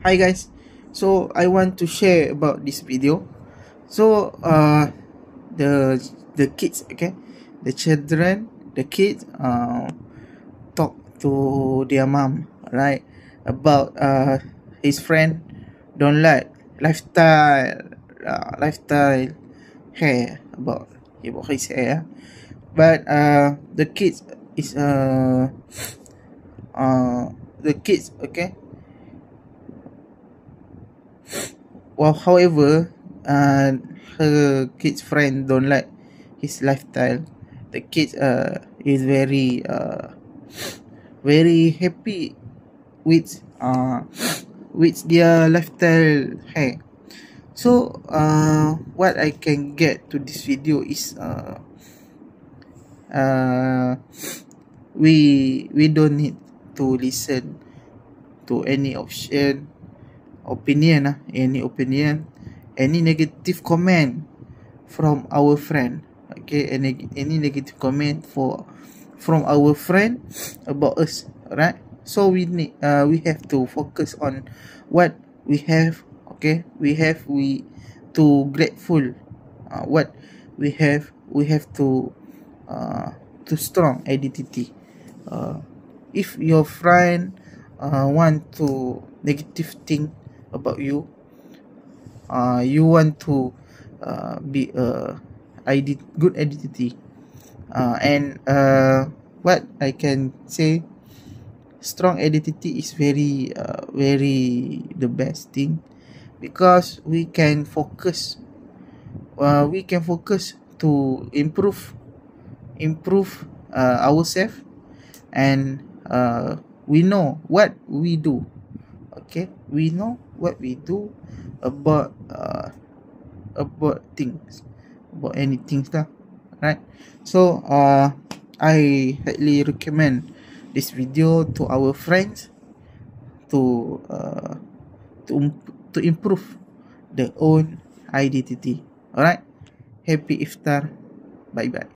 Hi guys, so I want to share about this video. So the kids, okay, the children, the kids talk to their mom, right, about his friend don't like lifestyle hair, about his hair, but the kids is the kids, okay. Well, however, her kid's friend don't like his lifestyle. The kids is very happy with their lifestyle hair. So what I can get to this video is uh we don't need to listen to any opinion, any negative comment from our friend, okay, any negative comment from our friend about us, right? So we have to focus on what we have, okay. We to grateful what we have to strong identity. If your friend want to negative thing about you, you want to be good identity, and what I can say, strong identity is very the best thing, because we can focus to improve ourselves, and we know what we do, okay. We know what we do about things, about any things lah, right? So I highly recommend this video to our friends to to improve their own identity. All right, happy iftar, bye bye.